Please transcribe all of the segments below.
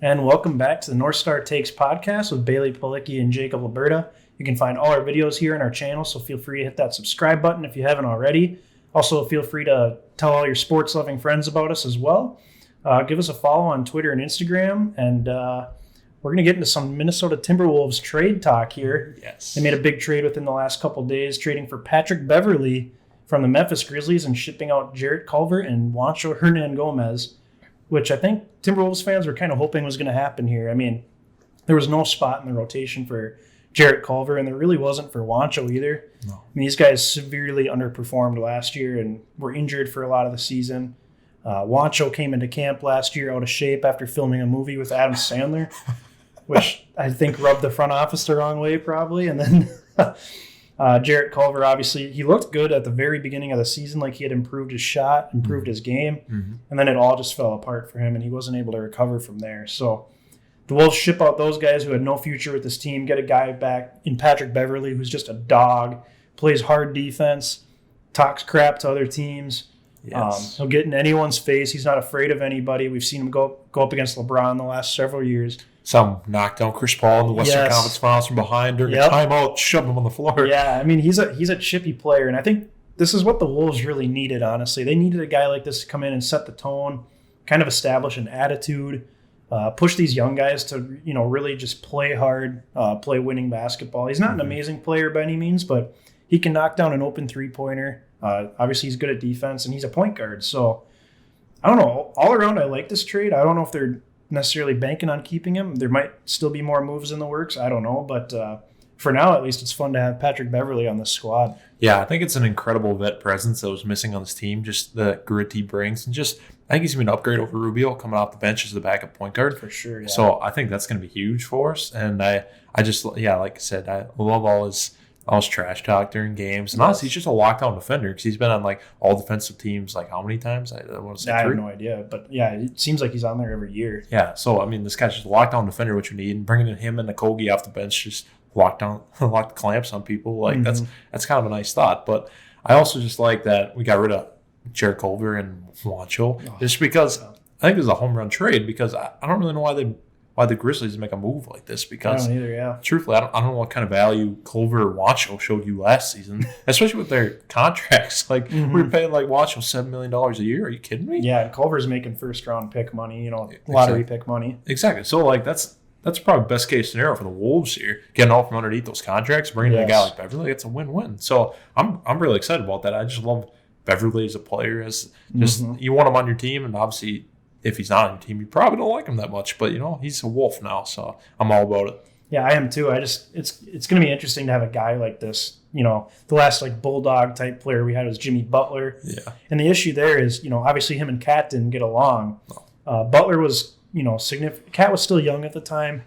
And welcome back to the North Star Takes podcast with Bailey Palicki and Jacob Liberta. You can find all our videos here on our channel, so feel free to hit that subscribe button if you haven't already. Also, feel free to tell all your sports-loving friends about us as well. Give us a follow on Twitter and Instagram, and we're going to get into some Minnesota Timberwolves trade talk here. Yes. They made a big trade within the last couple days, trading for Patrick Beverley from the Memphis Grizzlies and shipping out Jarrett Culver and Juancho Hernan-Gomez, which I think Timberwolves fans were kind of hoping was going to happen here. I mean, there was no spot in the rotation for Jarrett Culver, and there really wasn't for Juancho either. No. I mean, these guys severely underperformed last year and were injured for a lot of the season. Juancho came into camp last year out of shape after filming a movie with Adam Sandler, which I think rubbed the front office the wrong way probably. And then Jarrett Culver, obviously, he looked good at the very beginning of the season, like he had improved his shot, improved his game, and then it all just fell apart for him, and he wasn't able to recover from there. So the Wolves ship out those guys who had no future with this team, get a guy back in Patrick Beverley who's just a dog, plays hard defense, talks crap to other teams. Yes. He'll get in anyone's face. He's not afraid of anybody. We've seen him go up against LeBron the last several years. Some knocked down Chris Paul in the Western Conference Finals from behind during a timeout, shoved him on the floor. Yeah, I mean, he's a chippy player, and I think this is what the Wolves really needed, honestly. They needed a guy like this to come in and set the tone, kind of establish an attitude, push these young guys to, really just play hard, play winning basketball. He's not an amazing player by any means, but he can knock down an open three-pointer. Obviously, he's good at defense, and he's a point guard. So, I don't know. All around, I like this trade. I don't know if they're necessarily banking on keeping him. There might still be more moves in the works. I don't know. But for now, at least, it's fun to have Patrick Beverley on this squad. Yeah, I think it's an incredible vet presence that was missing on this team. Just the grit he brings. And I think he's going to upgrade over Rubio coming off the bench as the backup point guard. For sure, yeah. So I think that's going to be huge for us. And I just, like I said, I love all his trash talk during games. And honestly, he's just a lockdown defender because he's been on all defensive teams how many times? I want to say 3. I have no idea. But yeah, it seems like he's on there every year. Yeah, so I mean, this guy's just a lockdown defender, which you need. And bringing in him and Nakogi off the bench just lock the clamps on people. That's kind of a nice thought. But I also just like that we got rid of Jarrett Culver and Juancho just because I think it was a home run trade because I don't really know why the Grizzlies make a move like this because I don't either, yeah. Truthfully, I don't know what kind of value Culver or Juancho showed you last season, especially with their contracts. We were paying Juancho $7 million a year. Are you kidding me? Yeah, and Culver's making first-round pick money, lottery pick money. Exactly. So, that's probably best case scenario for the Wolves here, getting off from underneath those contracts, bringing in a guy like Beverley. It's a win-win. So, I'm really excited about that. I just love Beverley as a player. You want him on your team, and obviously, if he's not on your team, you probably don't like him that much. But, he's a Wolf now, so I'm all about it. Yeah, I am too. It's going to be interesting to have a guy like this. The last Bulldog type player we had was Jimmy Butler. Yeah. And the issue there is, obviously him and Cat didn't get along. No. Butler was, significant. Cat was still young at the time.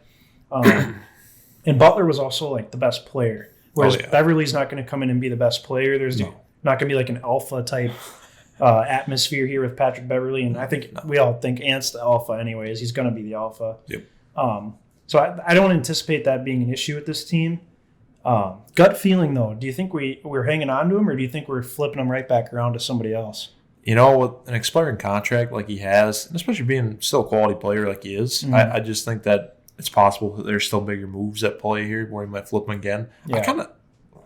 And Butler was also the best player. Whereas Beverly's not going to come in and be the best player. There's not going to be an alpha type atmosphere here with Patrick Beverley, and I think we all think Ant's the alpha anyways. He's going to be the alpha. Yep. So I don't anticipate that being an issue with this team. Gut feeling, though, do you think we're hanging on to him, or do you think we're flipping him right back around to somebody else? With an expiring contract like he has, and especially being still a quality player like he is, I just think that it's possible that there's still bigger moves at play here where he might flip him again. Yeah. I kind of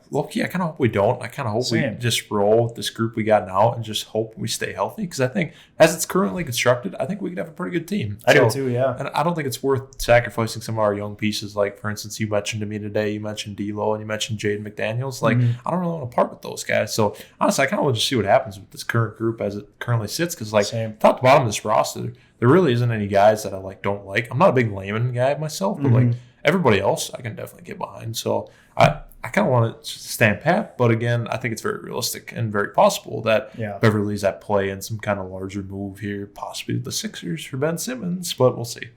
hope we don't. I kind of hope we just roll with this group we got now and just hope we stay healthy because I think as it's currently constructed, I think we could have a pretty good team. I do too, yeah. And I don't think it's worth sacrificing some of our young pieces. For instance, you mentioned to me today, you mentioned D'Lo and you mentioned Jaden McDaniels. I don't really want to part with those guys. So honestly, I kind of want to just see what happens with this current group as it currently sits because top to bottom of this roster, there really isn't any guys that I don't like. I'm not a big Layman guy myself, but everybody else I can definitely get behind. So I kind of want it to stand pat, but again, I think it's very realistic and very possible that Beverly's at play in some kind of larger move here, possibly the Sixers for Ben Simmons, but we'll see.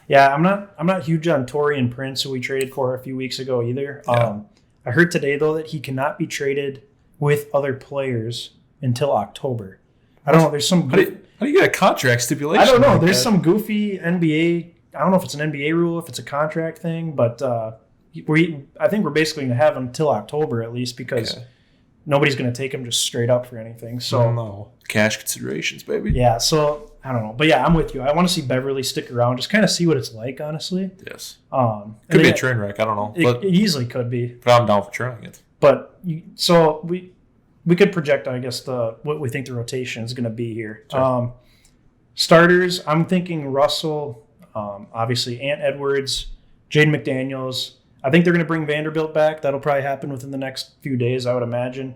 Yeah, I'm not huge on Tayshaun Prince, who we traded for a few weeks ago either. Yeah. I heard today though that he cannot be traded with other players until October. I don't know. There's some. How do you get a contract stipulation? I don't know. There's some goofy NBA. I don't know if it's an NBA rule, if it's a contract thing, but. I think we're basically going to have him until October at least because nobody's going to take him just straight up for anything. So no cash considerations, baby. Yeah, so I don't know. But yeah, I'm with you. I want to see Beverley stick around, just kind of see what it's like, honestly. Yes. Could be a train wreck. I don't know. It easily could be. But I'm down for trying it. But we could project, I guess, what we think the rotation is going to be here. Sure. Starters, I'm thinking Russell, obviously Ant Edwards, Jaden McDaniels. I think they're going to bring Vanderbilt back. That'll probably happen within the next few days, I would imagine.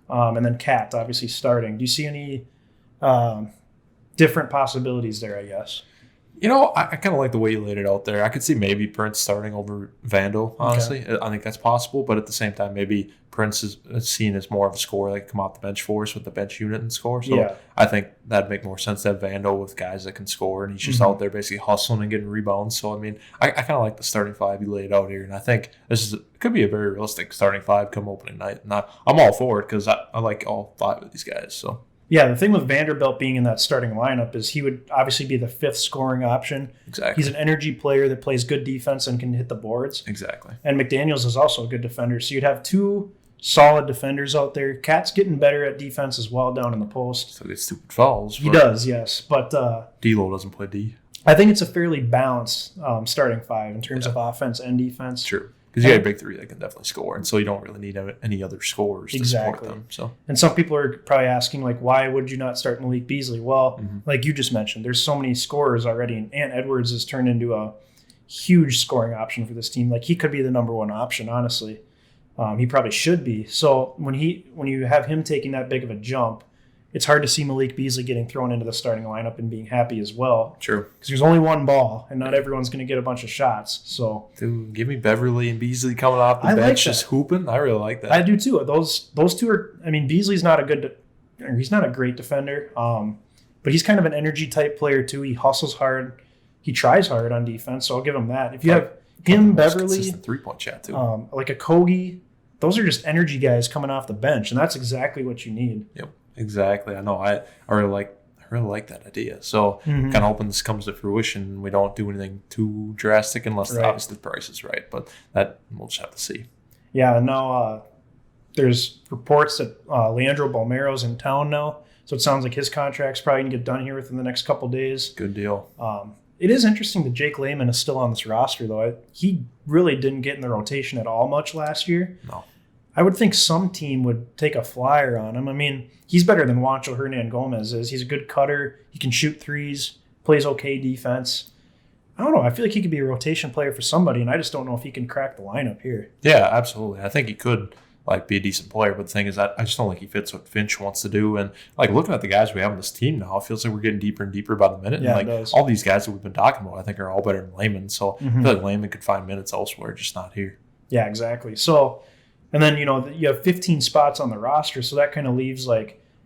And then Cat, obviously, starting. Do you see any different possibilities there, I guess? I kind of like the way you laid it out there. I could see maybe Prince starting over Vandal, honestly. Okay. I think that's possible, but at the same time, maybe Prince is seen as more of a scorer, like come off the bench for us with the bench unit and score. So I think that'd make more sense to have Vandal with guys that can score, and he's just out there basically hustling and getting rebounds. So, I mean, I kind of like the starting five you laid out here, and I think it could be a very realistic starting five come opening night. And I'm all for it because I like all five of these guys, so. Yeah, the thing with Vanderbilt being in that starting lineup is he would obviously be the fifth scoring option. Exactly. He's an energy player that plays good defense and can hit the boards. Exactly. And McDaniels is also a good defender. So you'd have two solid defenders out there. Cat's getting better at defense as well down in the post. So gets stupid fouls. He does, yes. But D-Lo doesn't play D. I think it's a fairly balanced starting five in terms of offense and defense. True. Because you got a big three that can definitely score, and so you don't really need any other scorers to support them. So, and some people are probably asking, like, why would you not start Malik Beasley? Well, like you just mentioned, there's so many scorers already, and Ant Edwards has turned into a huge scoring option for this team. Like, he could be the number one option, honestly. He probably should be. So when you have him taking that big of a jump, it's hard to see Malik Beasley getting thrown into the starting lineup and being happy as well. True. Because there's only one ball, and not everyone's going to get a bunch of shots. So, dude, give me Beverley and Beasley coming off the bench just hooping. I really like that. I do too. Those two are. I mean, Beasley's not he's not a great defender, but he's kind of an energy type player too. He hustles hard. He tries hard on defense. So I'll give him that. If you have him, Beverley, 3-point shot too. Like a Kogi, those are just energy guys coming off the bench, and that's exactly what you need. Yep. Exactly. I know. I really like that idea. So kind of hoping this comes to fruition. We don't do anything too drastic unless obviously the price is right. But that we'll just have to see. Yeah. Now there's reports that Leandro Balmero's in town now. So it sounds like his contract's probably going to get done here within the next couple days. Good deal. It is interesting that Jake Layman is still on this roster, though. He really didn't get in the rotation at all much last year. No. I would think some team would take a flyer on him. I mean, he's better than Juancho Hernan-Gomez is. He's a good cutter. He can shoot threes, plays okay defense. I don't know. I feel like he could be a rotation player for somebody, and I just don't know if he can crack the lineup here. Yeah, absolutely. I think he could be a decent player, but the thing is, I just don't think he fits what Finch wants to do. And looking at the guys we have on this team now, it feels like we're getting deeper and deeper by the minute. Yeah, and all these guys that we've been talking about, I think are all better than Layman. So I feel like Layman could find minutes elsewhere, just not here. Yeah, exactly. So. And then, you have 15 spots on the roster, so that kind of leaves,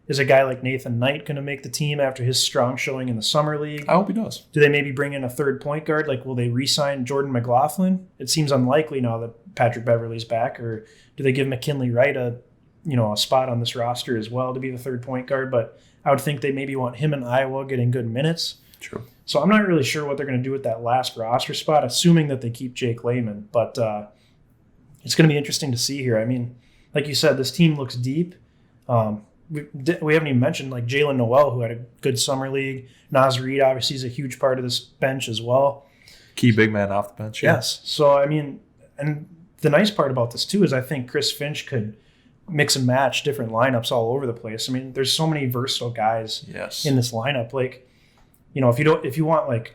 is a guy like Nathan Knight going to make the team after his strong showing in the Summer League? I hope he does. Do they maybe bring in a third point guard? Will they re-sign Jordan McLaughlin? It seems unlikely now that Patrick Beverley's back. Or do they give McKinley Wright a spot on this roster as well to be the third point guard? But I would think they maybe want him in Iowa getting good minutes. True. So I'm not really sure what they're going to do with that last roster spot, assuming that they keep Jake Layman. But it's going to be interesting to see here. I mean, like you said, this team looks deep. We haven't even mentioned Jalen Noel, who had a good summer league. Naz Reid obviously is a huge part of this bench as well. Key big man off the bench. Yeah. Yes. So, I mean, and the nice part about this too is I think Chris Finch could mix and match different lineups all over the place. I mean, there's so many versatile guys in this lineup. If you want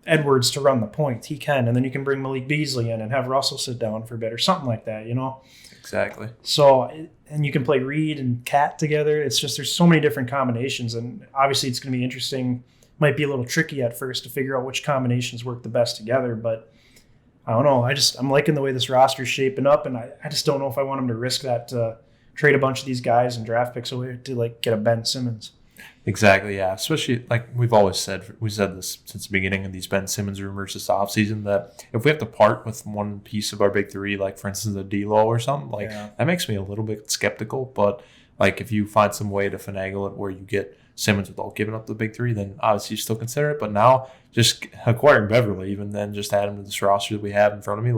Edwards to run the point, he can, and then you can bring Malik Beasley in and have Russell sit down for a bit or something like that, Exactly. So, and you can play Reed and Cat together. It's just there's so many different combinations, and obviously it's going to be interesting. Might be a little tricky at first to figure out which combinations work the best together, but I don't know. I'm liking the way this roster's shaping up, and I just don't know if I want them to risk that to trade a bunch of these guys and draft picks away to get a Ben Simmons. Exactly, yeah. Especially we've always said, we said this since the beginning of these Ben Simmons rumors this offseason, that if we have to part with one piece of our big three, for instance a D-Lo or something, that makes me a little bit skeptical. But if you find some way to finagle it where you get Simmons without giving up the big three, then obviously you still consider it. But now just acquiring Beverley, even then just add him to this roster that we have in front of me, a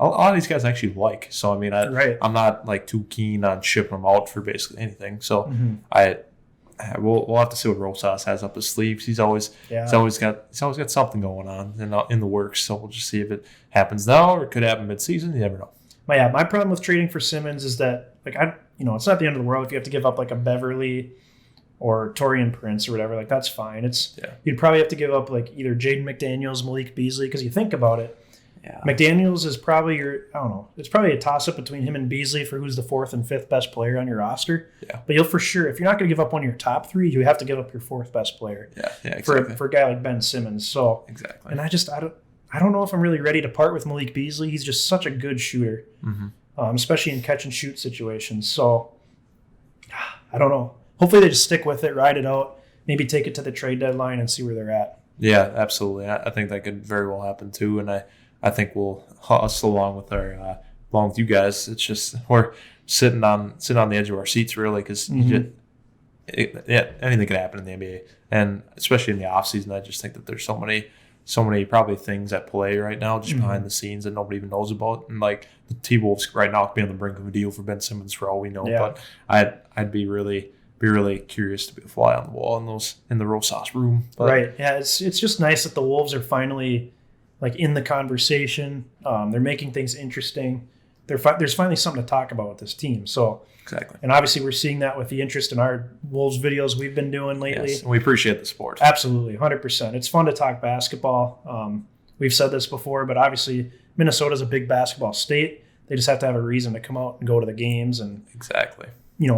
lot of these guys I actually like. So I mean, I'm not too keen on shipping them out for basically anything. So We'll have to see what Rosas has up his sleeves. He's always got something going on in the works. So we'll just see if it happens now or it could happen mid-season. You never know. My problem with trading for Simmons is that it's not the end of the world if you have to give up like a Beverley or Tayshaun Prince or whatever. Like that's fine. You'd probably have to give up like either Jaden McDaniels, Malik Beasley, because you think about it. Yeah. McDaniels is probably it's probably a toss-up between him and Beasley for who's the fourth and fifth best player on your roster. Yeah. But you'll for sure, if you're not going to give up one of your top three, you have to give up your fourth best player. Yeah, exactly. For a guy like Ben Simmons. So exactly. And I don't know if I'm really ready to part with Malik Beasley. He's just such a good shooter, especially in catch and shoot situations. So I don't know. Hopefully they just stick with it, ride it out, maybe take it to the trade deadline and see where they're at. Yeah, absolutely. I think that could very well happen too, and I think we'll hustle along with you guys. It's just we're sitting on the edge of our seats really because anything can happen in the NBA, and especially in the offseason. I just think that there's so many probably things at play right now just behind the scenes that nobody even knows about. And like the T-Wolves right now could be on the brink of a deal for Ben Simmons for all we know. Yeah. But I'd be really curious to be a fly on the wall in the Rosas room. But, right. Yeah. It's just nice that the Wolves are finally like in the conversation. They're making things interesting. There's finally something to talk about with this team. So exactly. And obviously we're seeing that with the interest in our Wolves videos we've been doing lately. Yes, and we appreciate the support. Absolutely. 100%. It's fun to talk basketball. We've said this before, but obviously Minnesota's a big basketball state. They just have to have a reason to come out and go to the games and exactly.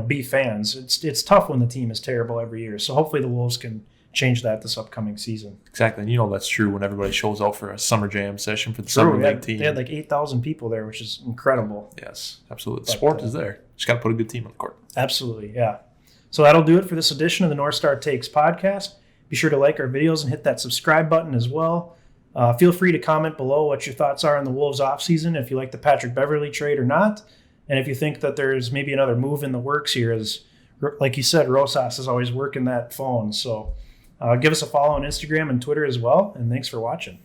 Be fans. It's tough when the team is terrible every year. So hopefully the Wolves can change that this upcoming season. Exactly. And that's true when everybody shows out for a summer jam session for the summer league team. They had like 8,000 people there, which is incredible. Yes, absolutely. The sport is there. Just got to put a good team on the court. Absolutely, yeah. So that'll do it for this edition of the North Star Takes podcast. Be sure to like our videos and hit that subscribe button as well. Feel free to comment below what your thoughts are on the Wolves offseason, if you like the Patrick Beverley trade or not. And if you think that there's maybe another move in the works here, as like you said, Rosas is always working that phone. So give us a follow on Instagram and Twitter as well. And thanks for watching.